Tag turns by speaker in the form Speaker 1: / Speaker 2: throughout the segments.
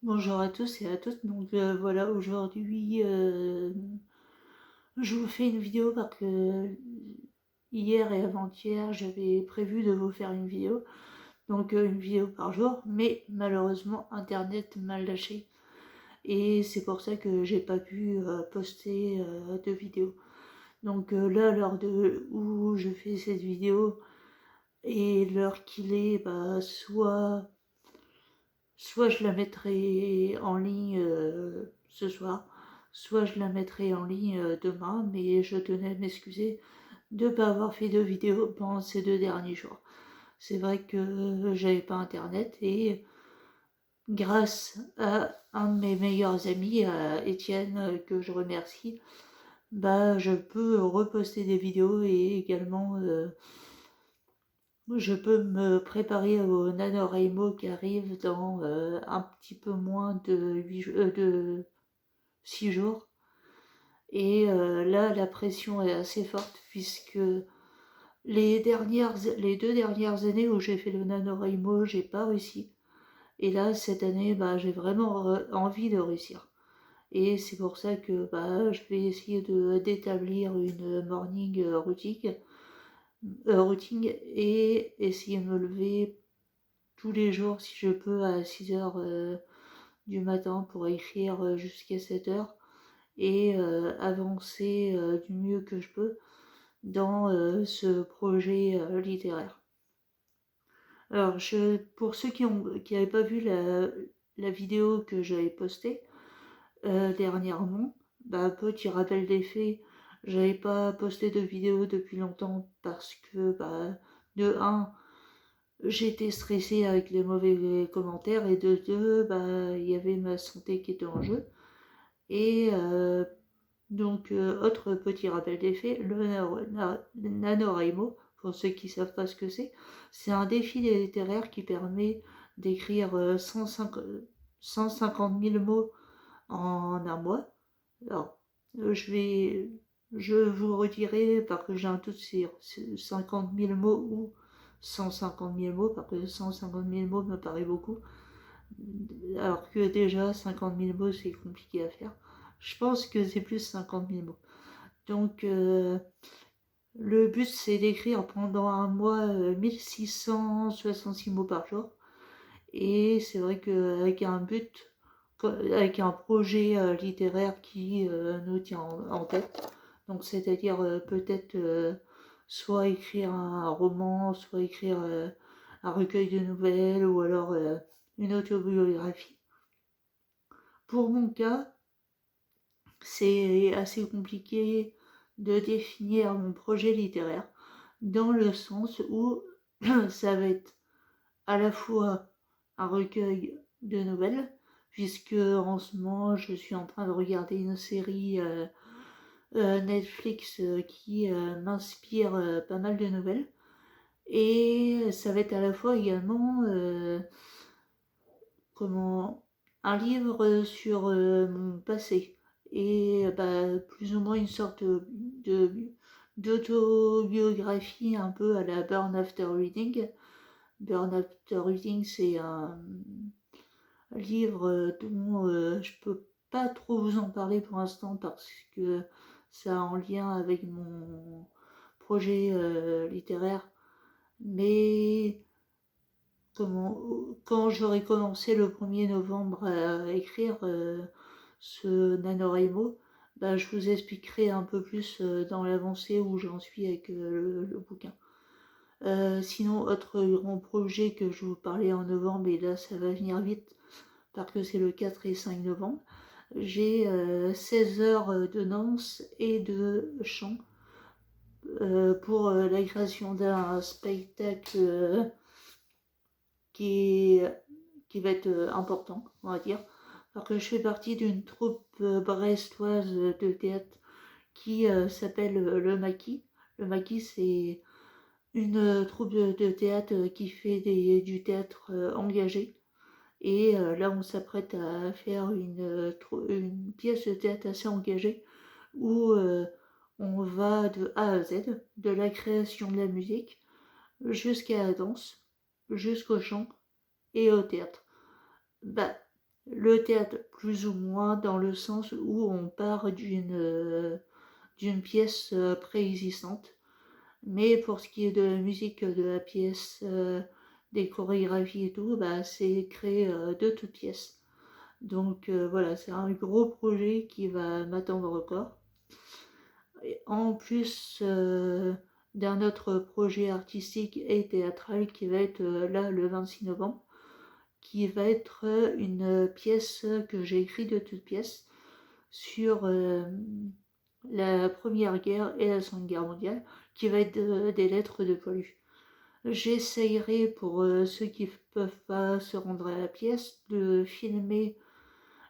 Speaker 1: Bonjour à tous et à toutes. Donc voilà, aujourd'hui, je vous fais une vidéo parce que hier et avant-hier, j'avais prévu de vous faire une vidéo. Donc une vidéo par jour, mais malheureusement, Internet m'a lâché. Et c'est pour ça que j'ai pas pu poster de vidéo. Donc là, où je fais cette vidéo et l'heure qu'il est, bah, soit je la mettrai en ligne ce soir, soit je la mettrai en ligne demain, mais je tenais à m'excuser de ne pas avoir fait de vidéo pendant ces 2 derniers jours. C'est vrai que j'avais pas internet et grâce à un de mes meilleurs amis, à Étienne, que je remercie, bah je peux reposter des vidéos et également je peux me préparer au NaNoWriMo qui arrive dans un petit peu moins de 6 jours. Et là, la pression est assez forte puisque les 2 dernières années où j'ai fait le NaNoWriMo, j'ai pas réussi. Et là, cette année, bah, j'ai vraiment envie de réussir. Et c'est pour ça que bah, je vais essayer d'établir une morning routine et essayer de me lever tous les jours si je peux à 6 heures du matin pour écrire jusqu'à 7 heures et avancer du mieux que je peux dans ce projet littéraire. Alors, pour ceux qui n'avaient pas vu la vidéo que j'avais postée dernièrement, bah, petit rappel des faits, j'avais pas posté de vidéo depuis longtemps parce que, bah, de un, j'étais stressée avec les mauvais commentaires et de deux, bah, il y avait ma santé qui était en jeu. Et donc, autre petit rappel des faits, le NaNoWriMo, pour ceux qui ne savent pas ce que c'est un défi littéraire qui permet d'écrire 150 000 mots en un mois. Alors, je vous redirai parce que j'ai un doute sur 50 000 mots ou 150 000 mots, parce que 150 000 mots me paraît beaucoup, alors que déjà 50 000 mots c'est compliqué à faire. Je pense que c'est plus 50 000 mots. Donc, le but c'est d'écrire pendant un mois 1666 mots par jour. Et c'est vrai qu'avec un but, avec un projet littéraire qui nous tient en tête, donc c'est-à-dire peut-être soit écrire un roman, soit écrire un recueil de nouvelles ou alors une autobiographie. Pour mon cas, c'est assez compliqué de définir mon projet littéraire dans le sens où ça va être à la fois un recueil de nouvelles, puisque en ce moment je suis en train de regarder une série Netflix qui m'inspire pas mal de nouvelles. Et ça va être à la fois également comment un livre sur mon passé et bah, plus ou moins une sorte de d'autobiographie un peu à la Burn After Reading. Burn After Reading, c'est un livre dont je peux pas trop vous en parler pour l'instant parce que ça a en lien avec mon projet littéraire. Mais quand j'aurai commencé le 1er novembre à écrire ce NaNoWriMo, bah, je vous expliquerai un peu plus dans l'avancée où j'en suis avec le bouquin. Sinon, autre grand projet que je vous parlais en novembre, et là ça va venir vite parce que c'est le 4 et 5 novembre, j'ai 16 heures de danse et de chant pour la création d'un spectacle qui, qui va être important, on va dire, parce que je fais partie d'une troupe brestoise de théâtre qui s'appelle le Maquis. Le Maquis, c'est une troupe de théâtre qui fait du théâtre engagé. Et là, on s'apprête à faire une pièce de théâtre assez engagée où on va de A à Z, de la création de la musique jusqu'à la danse, jusqu'au chant et au théâtre. Bah, Le théâtre, plus ou moins, dans le sens où on part d'une pièce préexistante. Mais pour ce qui est de la musique de la pièce, des chorégraphies et tout, bah, c'est créé de toutes pièces. Donc voilà, c'est un gros projet qui va m'attendre encore. Et en plus d'un autre projet artistique et théâtral qui va être là le 26 novembre, qui va être une pièce que j'ai écrite de toutes pièces sur la Première Guerre et la Seconde Guerre mondiale, qui va être des lettres de Paulu. J'essayerai, pour ceux qui ne peuvent pas se rendre à la pièce, de filmer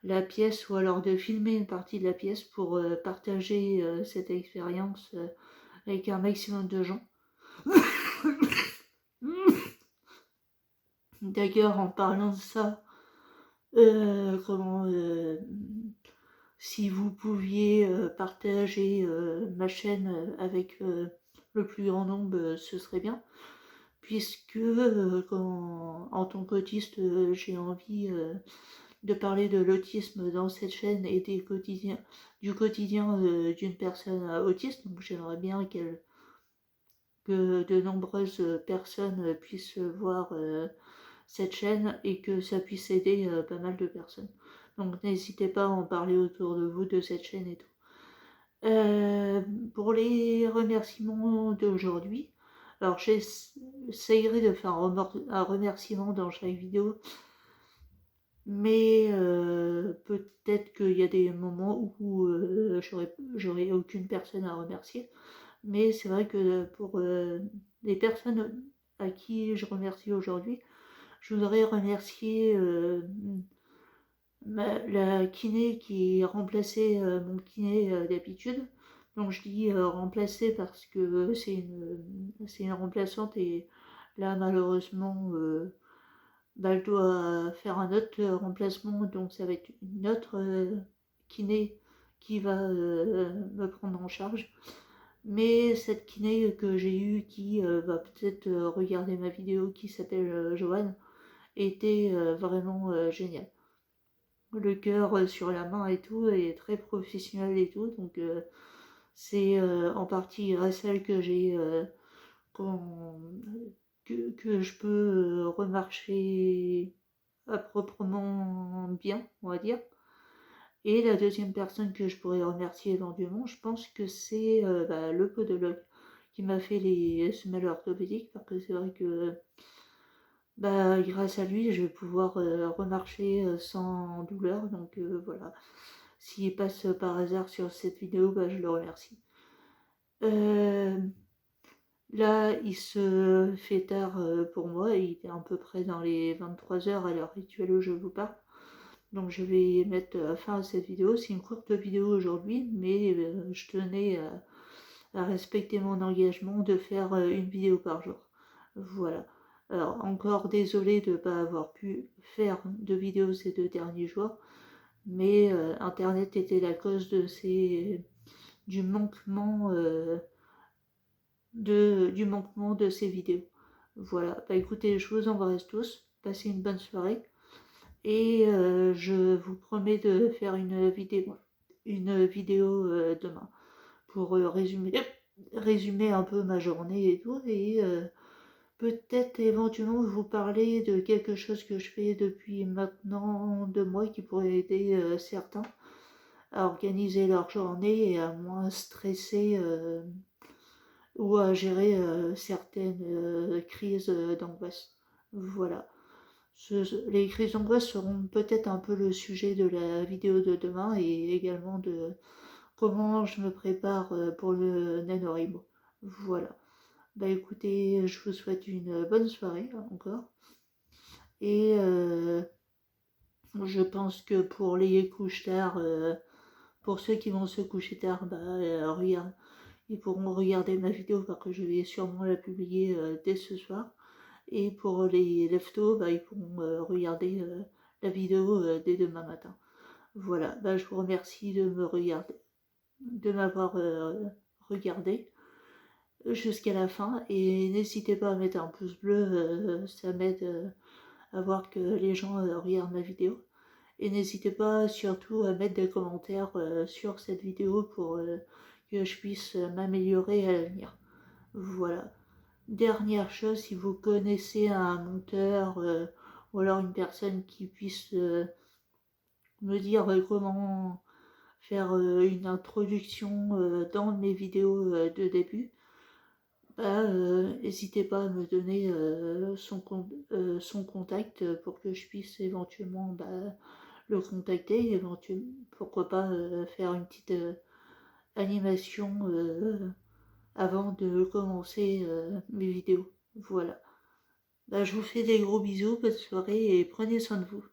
Speaker 1: la pièce ou alors de filmer une partie de la pièce pour partager cette expérience avec un maximum de gens. D'ailleurs, en parlant de ça, si vous pouviez partager ma chaîne avec le plus grand nombre, ce serait bien, puisque en tant qu'autiste, j'ai envie de parler de l'autisme dans cette chaîne et du quotidien d'une personne autiste. Donc j'aimerais bien que de nombreuses personnes puissent voir cette chaîne et que ça puisse aider pas mal de personnes. Donc n'hésitez pas à en parler autour de vous de cette chaîne et tout. Pour les remerciements d'aujourd'hui, alors j'essayerai de faire un remerciement dans chaque vidéo, mais peut-être qu'il y a des moments où j'aurai aucune personne à remercier. Mais c'est vrai que pour les personnes à qui je remercie aujourd'hui, je voudrais remercier la kiné qui remplaçait mon kiné d'habitude. Donc je dis remplacer parce que c'est une remplaçante et là malheureusement bah, elle doit faire un autre remplacement, donc ça va être une autre kiné qui va me prendre en charge. Mais cette kiné que j'ai eue qui va peut-être regarder ma vidéo qui s'appelle Joanne était vraiment géniale. Le cœur sur la main et tout est très professionnel et tout, donc c'est en partie grâce à elle que que je peux remarcher à proprement bien, on va dire. Et la deuxième personne que je pourrais remercier éventuellement, je pense que c'est le podologue qui m'a fait les semelles orthopédiques, parce que c'est vrai que grâce à lui, je vais pouvoir remarcher sans douleur. Donc voilà, s'il passe par hasard sur cette vidéo, je le remercie. Là, il se fait tard pour moi, il est à peu près dans les 23h à l'heure actuelle où je vous parle. Donc je vais mettre fin à cette vidéo. C'est une courte vidéo aujourd'hui, mais je tenais à respecter mon engagement de faire une vidéo par jour. Voilà. Alors encore désolé de ne pas avoir pu faire de vidéos ces 2 derniers jours, mais Internet était la cause du manquement de ces vidéos. Voilà. Écoutez, je vous embrasse tous. Passez une bonne soirée. Et je vous promets de faire une vidéo demain pour résumer un peu ma journée et tout, et peut-être éventuellement vous parler de quelque chose que je fais depuis maintenant 2 mois qui pourrait aider certains à organiser leur journée et à moins stresser ou à gérer certaines crises d'angoisse. Voilà. Les crises d'angoisse seront peut-être un peu le sujet de la vidéo de demain et également de comment je me prépare pour le NaNoWriMo. Voilà. Écoutez, je vous souhaite une bonne soirée encore. Et je pense que pour les couches tard, pour ceux qui vont se coucher tard, regarde, ils pourront regarder ma vidéo parce que je vais sûrement la publier dès ce soir. Et pour les leftos, ils pourront regarder la vidéo dès demain matin. Voilà, je vous remercie de m'avoir regardé jusqu'à la fin. Et n'hésitez pas à mettre un pouce bleu, ça m'aide à voir que les gens regardent ma vidéo. Et n'hésitez pas surtout à mettre des commentaires sur cette vidéo pour que je puisse m'améliorer à l'avenir. Voilà. Dernière chose, si vous connaissez un monteur ou alors une personne qui puisse me dire comment faire une introduction dans mes vidéos de début, bah, n'hésitez pas à me donner son contact pour que je puisse éventuellement le contacter, éventuellement, pourquoi pas faire une petite animation avant de commencer mes vidéos. Voilà. Bah, je vous fais des gros bisous, bonne soirée et prenez soin de vous.